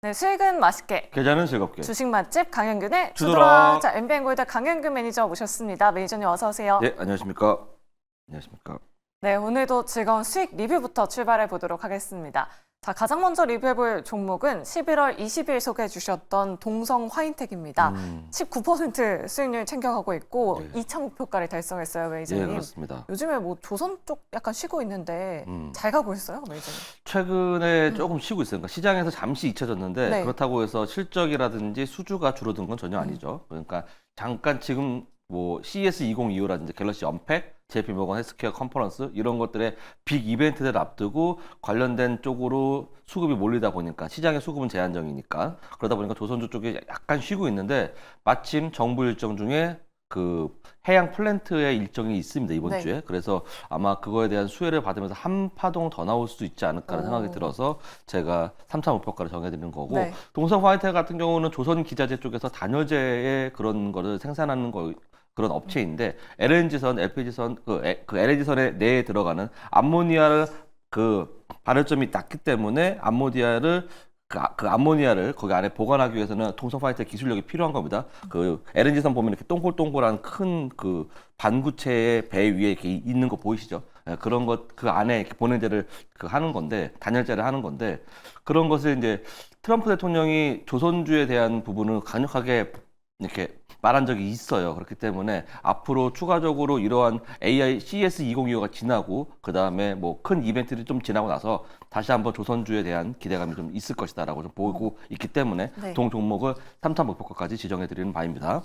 네, 수익은 맛있게. 계좌는 즐겁게. 주식 맛집 강현균의 주도락. 주도락. 자, MBN골드 강현균 매니저 모셨습니다. 매니저님 어서 오세요. 네, 안녕하십니까. 안녕하십니까. 네, 오늘도 즐거운 수익 리뷰부터 출발해 보도록 하겠습니다. 자, 가장 먼저 리뷰해볼 종목은 11월 20일 소개해 주셨던 동성 화인텍입니다. 19% 수익률 챙겨가고 있고 네. 2차 목표가를 달성했어요, 매니저님. 네, 그렇습니다. 요즘에 뭐 조선 쪽 약간 쉬고 있는데 잘 가고 있어요, 매니저님? 최근에 조금 쉬고 있어요. 그러니까 시장에서 잠시 잊혀졌는데 네. 그렇다고 해서 실적이라든지 수주가 줄어든 건 전혀 아니죠. 그러니까 잠깐 지금 뭐 CES 2025라든지 갤럭시 언팩, JP모건 헬스케어 컨퍼런스 이런 것들의 빅 이벤트들을 앞두고 관련된 쪽으로 수급이 몰리다 보니까 시장의 수급은 제한적이니까 그러다 보니까 조선주 쪽에 약간 쉬고 있는데 마침 정부 일정 중에 그 해양 플랜트의 일정이 있습니다 이번 네. 주에. 그래서 아마 그거에 대한 수혜를 받으면서 한 파동 더 나올 수도 있지 않을까라는 생각이 들어서 제가 3차 목표가를 정해드리는 거고, 네. 동성 화이트 같은 경우는 조선 기자재 쪽에서 단열재의 그런 거를 생산하는 거 그런 업체인데 LNG선, LPG선 그 LNG선에 내에 들어가는 암모니아를 그 발열점이 낮기 때문에 암모니아를 그 암모니아를 거기 안에 보관하기 위해서는 동성 화이트 기술력이 필요한 겁니다. 그 LNG선 보면 이렇게 동글동글한 큰 그 반구체의 배 위에 이렇게 있는 거 보이시죠? 예, 그런 것 그 안에 이렇게 보냉제를 그 하는 건데 단열재를 하는 건데 그런 것을 이제 트럼프 대통령이 조선주에 대한 부분을 강력하게 이렇게 말한 적이 있어요. 그렇기 때문에 앞으로 추가적으로 이러한 AI CES 2025가 지나고 그 다음에 뭐 큰 이벤트들이 좀 지나고 나서 다시 한번 조선주에 대한 기대감이 좀 있을 것이다라고 좀 보고 있기 때문에 네. 동 종목을 3차 목표가까지 지정해 드리는 바입니다.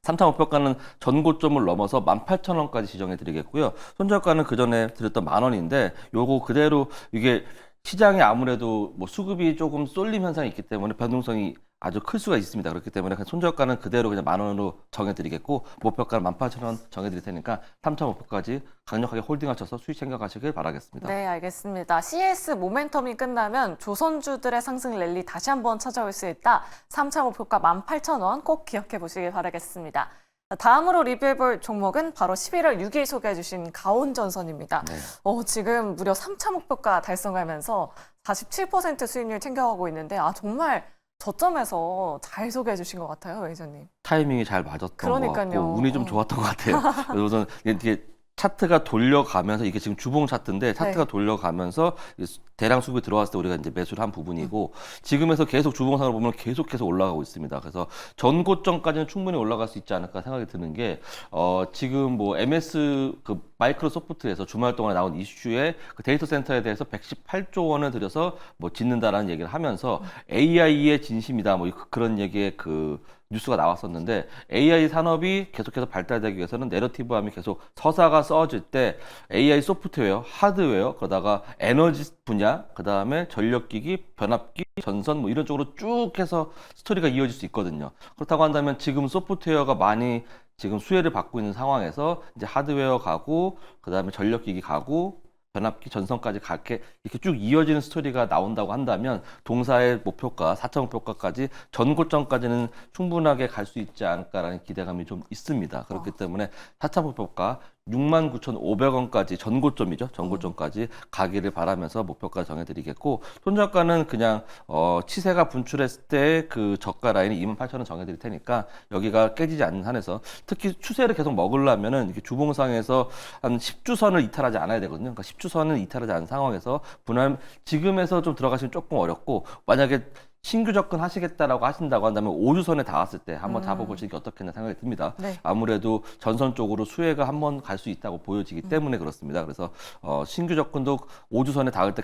3차 목표가는 전고점을 넘어서 18,000원까지 지정해 드리겠고요. 손절가는 그 전에 드렸던 10,000원인데 요거 그대로 이게 시장에 아무래도 뭐 수급이 조금 쏠림 현상이 있기 때문에 변동성이 아주 클 수가 있습니다. 그렇기 때문에 손절가는 그대로 그냥 10,000원으로 정해드리겠고 목표가는 18,000원 정해드릴 테니까 3차 목표까지 강력하게 홀딩하셔서 수익 챙겨가시길 바라겠습니다. 네, 알겠습니다. CS 모멘텀이 끝나면 조선주들의 상승 랠리 다시 한번 찾아올 수 있다. 3차 목표가 18,000원 꼭 기억해 보시길 바라겠습니다. 다음으로 리뷰해볼 종목은 바로 11월 6일 소개해 주신 가온전선입니다. 네. 지금 무려 3차 목표가 달성하면서 47% 수익률 챙겨가고 있는데 정말 저점에서 잘 소개해 주신 것 같아요, 매니저님. 타이밍이 잘 맞았던 그러니까요. 것 같고 운이 좀 좋았던 것 같아요. 그래서 우선 이게 차트가 돌려가면서 이게 지금 주봉 차트인데 차트가 네. 돌려가면서 대량 수급이 들어왔을 때 우리가 이제 매수를 한 부분이고 지금에서 계속 주봉상을 보면 계속해서 올라가고 있습니다. 그래서 전고점까지는 충분히 올라갈 수 있지 않을까 생각이 드는 게 지금 뭐 MS 그 마이크로소프트에서 주말 동안에 나온 이슈에 그 데이터 센터에 대해서 118조 원을 들여서 뭐 짓는다라는 얘기를 하면서 AI의 진심이다 뭐 그런 얘기의 그 뉴스가 나왔었는데 AI 산업이 계속해서 발달되기 위해서는 내러티브함이 계속 서사가 써질 때 AI 소프트웨어, 하드웨어, 그러다가 에너지 분야, 그 다음에 전력기기, 변압기, 전선 뭐 이런 쪽으로 쭉 해서 스토리가 이어질 수 있거든요. 그렇다고 한다면 지금 소프트웨어가 많이 지금 수혜를 받고 있는 상황에서 이제 하드웨어 가고 그 다음에 전력기기 가고 변압기 전선까지 이렇게 쭉 이어지는 스토리가 나온다고 한다면 동사의 목표가 4차 목표가까지 전고점까지는 충분하게 갈 수 있지 않을까라는 기대감이 좀 있습니다. 그렇기 때문에 4차 목표가 69,500원까지 전고점이죠. 전고점까지 가기를 바라면서 목표가 정해드리겠고 손절가는 그냥 치세가 분출했을 때 그 저가 라인이 28,000원 정해드릴 테니까 여기가 깨지지 않는 한에서 특히 추세를 계속 먹으려면은 이렇게 주봉상에서 한 10주선을 이탈하지 않아야 되거든요. 그러니까 10주선을 이탈하지 않은 상황에서 지금에서 좀 들어가시면 조금 어렵고 만약에 신규 접근하시겠다라고 하신다고 한다면 5주선에 닿았을 때 한번 잡아보시는 게 어떻겠나 생각이 듭니다. 네. 아무래도 전선 쪽으로 수혜가 한번 갈 수 있다고 보여지기 때문에 그렇습니다. 그래서 신규 접근도 5주선에 닿을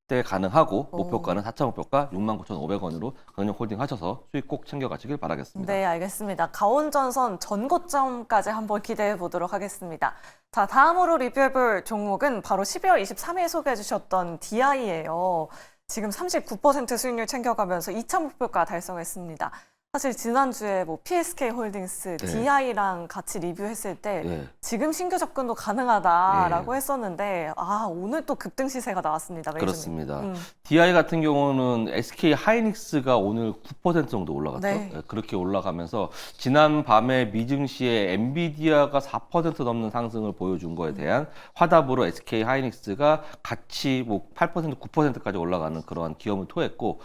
때 가능하고 목표가는 4차 목표가 69,500원으로 강력 홀딩 하셔서 수익 꼭 챙겨가시길 바라겠습니다. 네, 알겠습니다. 가온전선 전고점까지 한번 기대해 보도록 하겠습니다. 자, 다음으로 리뷰해볼 종목은 바로 12월 23일 소개해 주셨던 DI예요. 지금 39% 수익률 챙겨가면서 2차 목표가 달성했습니다. 사실 지난주에 뭐 PSK 홀딩스, 네. DI랑 같이 리뷰했을 때 네. 지금 신규 접근도 가능하다라고 했었는데 오늘 또 급등 시세가 나왔습니다. 매니저님. 그렇습니다. DI 같은 경우는 SK 하이닉스가 오늘 9% 정도 올라갔죠. 네. 네, 그렇게 올라가면서 지난 밤에 미증시에 엔비디아가 4% 넘는 상승을 보여준 거에 대한 화답으로 SK 하이닉스가 같이 뭐 8%, 9%까지 올라가는 그러한 기염을 토했고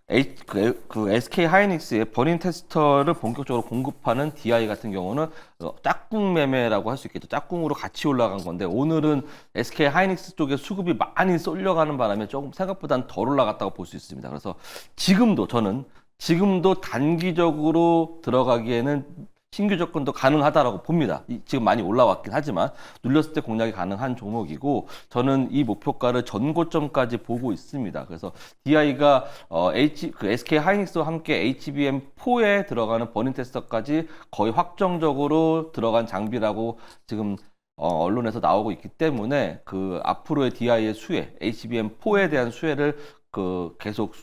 그 SK 하이닉스의 버닝 테스터를 본격적으로 공급하는 DI 같은 경우는 짝꿍 매매라고 할 수 있겠죠. 짝꿍으로 같이 올라간 건데 오늘은 SK 하이닉스 쪽에 수급이 많이 쏠려가는 바람에 조금 생각보다는 덜 올라갔다고 볼 수 있습니다. 그래서 저는 지금도 단기적으로 들어가기에는 신규 접근도 가능하다라고 봅니다. 지금 많이 올라왔긴 하지만 눌렸을 때 공략이 가능한 종목이고 저는 이 목표가를 전고점까지 보고 있습니다. 그래서 DI가 SK 하이닉스와 함께 HBM4에 들어가는 버닝 테스터까지 거의 확정적으로 들어간 장비라고 지금 언론에서 나오고 있기 때문에 그 앞으로의 DI의 수혜, HBM4에 대한 수혜를 계속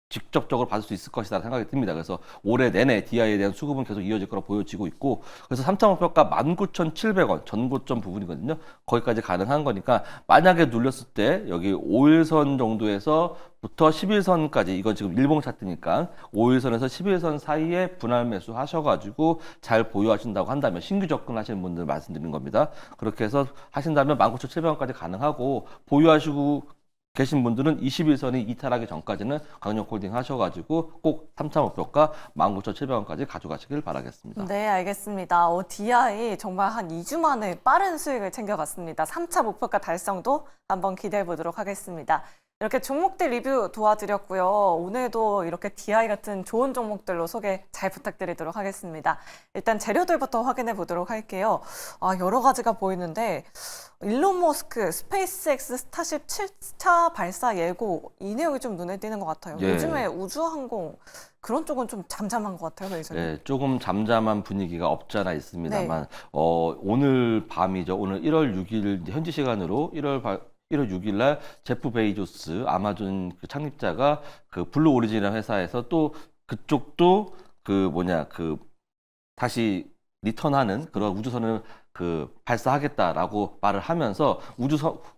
직접적으로 받을 수 있을 것이다 생각이 듭니다. 그래서 올해 내내 DI에 대한 수급은 계속 이어질 거라 보여지고 있고 그래서 3차 목표가 19,700원 전고점 부분이거든요. 거기까지 가능한 거니까 만약에 눌렸을 때 여기 5일선 정도에서부터 11선까지 이건 지금 일봉 차트니까 5일선에서 11선 사이에 분할 매수 하셔가지고 잘 보유하신다고 한다면 신규 접근하시는 분들 말씀드리는 겁니다. 그렇게 해서 하신다면 19,700원까지 가능하고 보유하시고 계신 분들은 21선이 이탈하기 전까지는 강력 홀딩 하셔가지고 꼭 3차 목표가 19,700원까지 가져가시길 바라겠습니다. 네, 알겠습니다. DI 정말 한 2주 만에 빠른 수익을 챙겨갔습니다. 3차 목표가 달성도 한번 기대해 보도록 하겠습니다. 이렇게 종목들 리뷰 도와드렸고요. 오늘도 이렇게 DI 같은 좋은 종목들로 소개 잘 부탁드리도록 하겠습니다. 일단 재료들부터 확인해 보도록 할게요. 여러 가지가 보이는데 일론 머스크 스페이스X 스타쉽 7차 발사 예고 이 내용이 좀 눈에 띄는 것 같아요. 예. 요즘에 우주항공 그런 쪽은 좀 잠잠한 것 같아요, 매니저님. 네, 조금 잠잠한 분위기가 없지 않아 있습니다만 오늘 밤이죠. 오늘 1월 6일 현지 시간으로 1월 6일 날 제프 베이조스 아마존 그 창립자가 그 블루 오리진이라는 회사에서 또 그쪽도 다시 리턴하는 그런 우주선을 발사하겠다라고 말을 하면서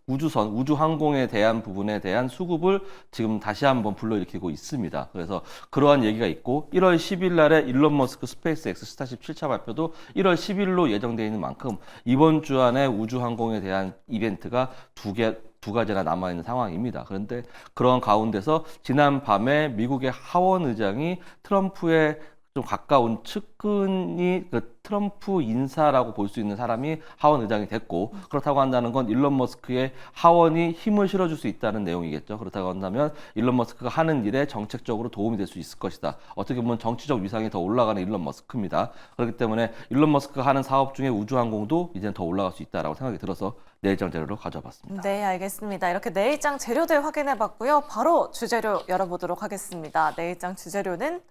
우주항공에 대한 부분에 대한 수급을 지금 다시 한번 불러일으키고 있습니다. 그래서 그러한 얘기가 있고 1월 10일 날에 일론 머스크 스페이스X 스타쉽 7차 발표도 1월 10일로 예정되어 있는 만큼 이번 주 안에 우주항공에 대한 이벤트가 두 가지나 남아있는 상황입니다. 그런데 그런 가운데서 지난 밤에 미국의 하원 의장이 트럼프의 좀 가까운 측근이 트럼프 인사라고 볼 수 있는 사람이 하원 의장이 됐고 그렇다고 한다는 건 일론 머스크의 하원이 힘을 실어줄 수 있다는 내용이겠죠. 그렇다고 한다면 일론 머스크가 하는 일에 정책적으로 도움이 될 수 있을 것이다. 어떻게 보면 정치적 위상이 더 올라가는 일론 머스크입니다. 그렇기 때문에 일론 머스크가 하는 사업 중에 우주항공도 이제는 더 올라갈 수 있다라고 생각이 들어서 내일장 재료로 가져봤습니다. 네, 알겠습니다. 이렇게 내일장 재료들 확인해봤고요. 바로 주재료 열어보도록 하겠습니다. 내일장 주재료는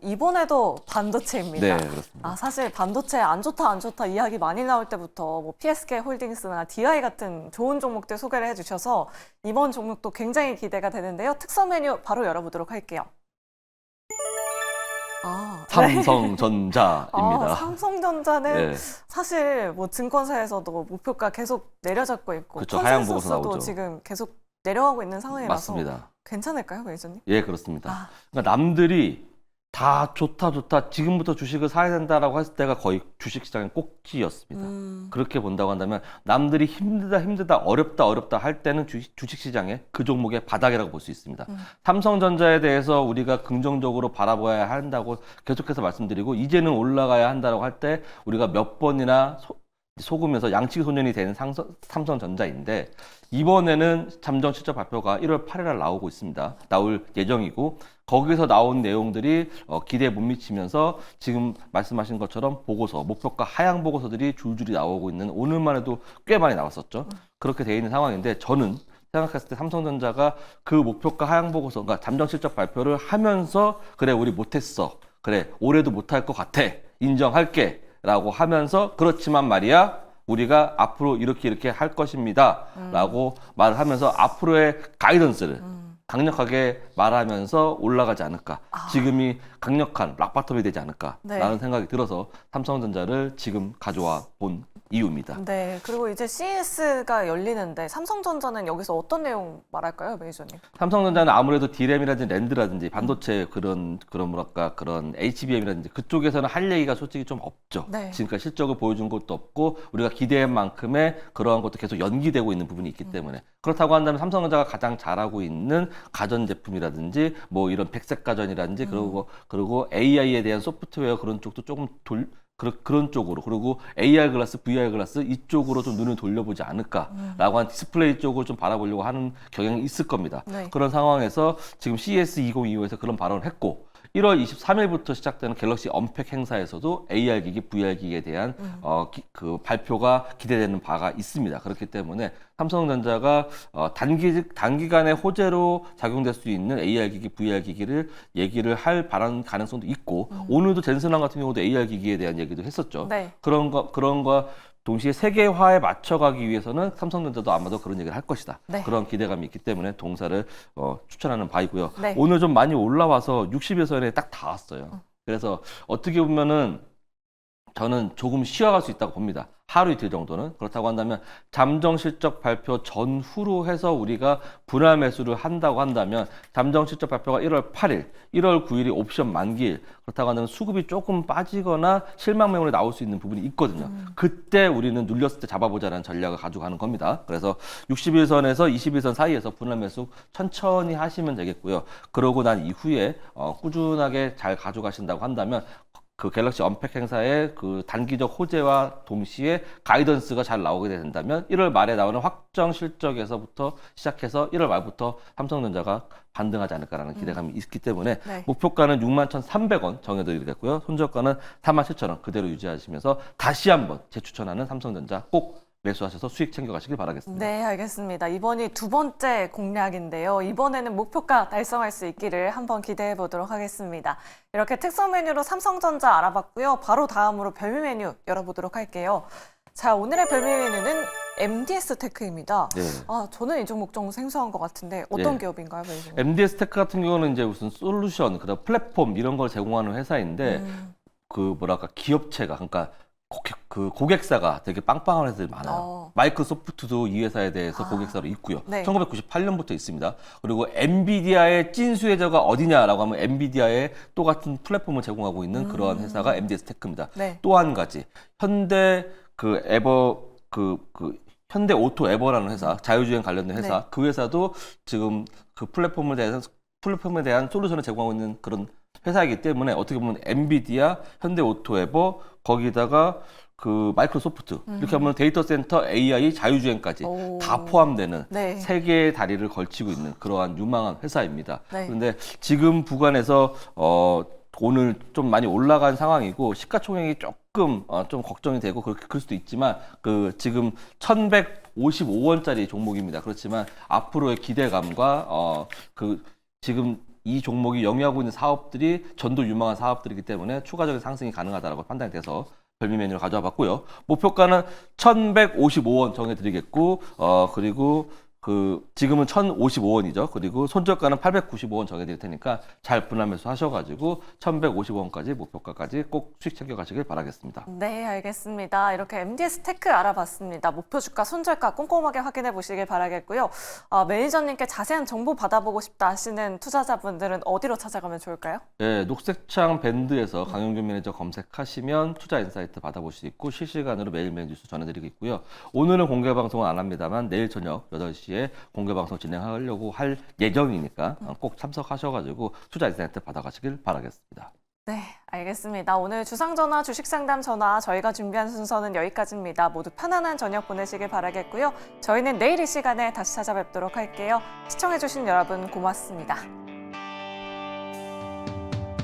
이번에도 반도체입니다. 네, 그렇습니다. 사실 반도체 안 좋다 이야기 많이 나올 때부터 뭐 PSK 홀딩스나 DI 같은 좋은 종목들 소개를 해주셔서 이번 종목도 굉장히 기대가 되는데요. 특선 메뉴 바로 열어보도록 할게요. 삼성전자입니다. 삼성전자는 네. 사실 뭐 증권사에서도 목표가 계속 내려잡고 있고 그쵸, 하향 보고서 컨센서스도 나오죠. 지금 계속 내려가고 있는 상황이라서 맞습니다. 괜찮을까요, 매니저님? 예, 그렇습니다. 그러니까 남들이 다 좋다 지금부터 주식을 사야 된다라고 했을 때가 거의 주식시장의 꼭지였습니다. 그렇게 본다고 한다면 남들이 힘들다 어렵다 할 때는 주식시장의 그 종목의 바닥이라고 볼 수 있습니다. 삼성전자에 대해서 우리가 긍정적으로 바라봐야 한다고 계속해서 말씀드리고 이제는 올라가야 한다고 할 때 우리가 몇 번이나 속으면서 양치기 소년이 된 삼성전자인데 이번에는 잠정 실적 발표가 1월 8일 날 나오고 있습니다. 나올 예정이고 거기서 나온 내용들이 기대에 못 미치면서 지금 말씀하신 것처럼 목표가 하향 보고서들이 줄줄이 나오고 있는 오늘만 해도 꽤 많이 나왔었죠. 그렇게 돼 있는 상황인데 저는 생각했을 때 삼성전자가 그 목표가 하향 보고서, 그러니까 잠정 실적 발표를 하면서 그래 우리 못했어, 그래 올해도 못할 것 같아, 인정할게 라고 하면서 그렇지만 말이야 우리가 앞으로 이렇게 할 것입니다 라고 말을 하면서 앞으로의 가이던스를 강력하게 말하면서 올라가지 않을까. 지금이 강력한 락바텀이 되지 않을까 라는 생각이 들어서 삼성전자를 지금 가져와 본 이유입니다. 네, 그리고 이제 CES가 열리는데 삼성전자는 여기서 어떤 내용 말할까요, 매니저님? 삼성전자는 아무래도 D램이라든지 랜드라든지 반도체 그런 뭐랄까 그런 HBM이라든지 그쪽에서는 할 얘기가 솔직히 좀 없죠. 네. 지금까지 실적을 보여준 것도 없고 우리가 기대한 만큼의 그러한 것도 계속 연기되고 있는 부분이 있기 때문에 그렇다고 한다면 삼성전자가 가장 잘하고 있는 가전 제품이라든지 뭐 이런 백색 가전이라든지 그리고 AI에 대한 소프트웨어 그런 쪽도 조금 그런 쪽으로 그리고 AR 글라스, VR 글라스 이쪽으로 좀 눈을 돌려보지 않을까라고 한 디스플레이 쪽을 좀 바라보려고 하는 경향이 있을 겁니다. 네. 그런 상황에서 지금 CES 2025에서 그런 발언을 했고 1월 23일부터 시작되는 갤럭시 언팩 행사에서도 AR 기기, VR 기기에 대한 그 발표가 기대되는 바가 있습니다. 그렇기 때문에 삼성전자가 단기간에 호재로 작용될 수 있는 AR 기기, VR 기기를 얘기를 할 가능성도 있고 오늘도 젠슨왕 같은 경우도 AR 기기에 대한 얘기도 했었죠. 네. 그런 거 동시에 세계화에 맞춰가기 위해서는 삼성전자도 아마도 그런 얘기를 할 것이다. 네. 그런 기대감이 있기 때문에 동사를 추천하는 바이고요. 네. 오늘 좀 많이 올라와서 60일선에 딱 닿았어요. 그래서 어떻게 보면은 저는 조금 쉬어갈 수 있다고 봅니다. 하루 이틀 정도는. 그렇다고 한다면 잠정 실적 발표 전후로 해서 우리가 분할 매수를 한다고 한다면 잠정 실적 발표가 1월 8일, 1월 9일이 옵션 만기일. 그렇다고 한다면 수급이 조금 빠지거나 실망 매물이 나올 수 있는 부분이 있거든요. 그때 우리는 눌렸을 때 잡아보자는 전략을 가지고 가는 겁니다. 그래서 60일선에서 20일선 사이에서 분할 매수 천천히 하시면 되겠고요. 그러고 난 이후에 꾸준하게 잘 가져가신다고 한다면 그 갤럭시 언팩 행사의 그 단기적 호재와 동시에 가이던스가 잘 나오게 된다면 1월 말에 나오는 확정 실적에서부터 시작해서 1월 말부터 삼성전자가 반등하지 않을까라는 기대감이 있기 때문에 네. 목표가는 61,300원 정해드리겠고요. 손절가는 47,000원 그대로 유지하시면서 다시 한번 재추천하는 삼성전자 꼭 매수하셔서 수익 챙겨가시길 바라겠습니다. 네, 알겠습니다. 이번이 두 번째 공략인데요. 이번에는 목표가 달성할 수 있기를 한번 기대해 보도록 하겠습니다. 이렇게 특선 메뉴로 삼성전자 알아봤고요. 바로 다음으로 별미 메뉴 열어보도록 할게요. 자, 오늘의 별미 메뉴는 MDS 테크입니다. 네. 저는 이 종목 좀 생소한 것 같은데 어떤 예. 기업인가요, 매니저님? MDS 테크 같은 경우는 이제 무슨 솔루션, 그다음 플랫폼 이런 걸 제공하는 회사인데 그 뭐랄까 기업체가 그러니까 그 고객사가 되게 빵빵한 회사들이 많아요. 마이크로소프트도 이 회사에 대해서 고객사로 있고요. 네. 1998년부터 있습니다. 그리고 엔비디아의 찐 수혜자가 어디냐라고 하면 엔비디아의 또 같은 플랫폼을 제공하고 있는 그러한 회사가 MDS 테크입니다. 네. 또 한 가지 현대 현대 오토 에버라는 회사, 자율주행 관련된 회사, 네. 그 회사도 지금 그 플랫폼에 대한 솔루션을 제공하고 있는 그런 회사이기 때문에 어떻게 보면 엔비디아, 현대 오토 에버, 거기다가 그 마이크로소프트 이렇게 하면 데이터 센터, AI, 자율주행까지 오. 다 포함되는 네. 세 개의 다리를 걸치고 있는 그러한 유망한 회사입니다. 네. 그런데 지금 구간에서 오늘 좀 많이 올라간 상황이고 시가총액이 조금 좀 걱정이 되고 그럴 수도 있지만 그 지금 1,155원짜리 종목입니다. 그렇지만 앞으로의 기대감과 지금 이 종목이 영위하고 있는 사업들이 전도 유망한 사업들이기 때문에 추가적인 상승이 가능하다고 판단이 돼서 별미 메뉴를 가져와 봤고요. 목표가는 1,155원 정해드리겠고 그리고 지금은 1,055원이죠. 그리고 손절가는 895원 정해드릴 테니까 잘 분할 매수 하셔가지고 1,155원까지 목표가까지 꼭 수익 챙겨가시길 바라겠습니다. 네, 알겠습니다. 이렇게 MDS 테크 알아봤습니다. 목표 주가, 손절가 꼼꼼하게 확인해 보시길 바라겠고요. 매니저님께 자세한 정보 받아보고 싶다 하시는 투자자분들은 어디로 찾아가면 좋을까요? 네, 녹색창 밴드에서 강영준 매니저 검색하시면 투자 인사이트 받아보실 수 있고 실시간으로 매일매일 뉴스 전해드리고 있고요. 오늘은 공개 방송은 안 합니다만 내일 저녁 8시에 공개 방송 진행하려고 할 예정이니까 꼭 참석하셔가지고 투자 인사이트 받아가시길 바라겠습니다. 네, 알겠습니다. 오늘 주상전화, 주식상담 전화 저희가 준비한 순서는 여기까지입니다. 모두 편안한 저녁 보내시길 바라겠고요. 저희는 내일 이 시간에 다시 찾아뵙도록 할게요. 시청해주신 여러분 고맙습니다.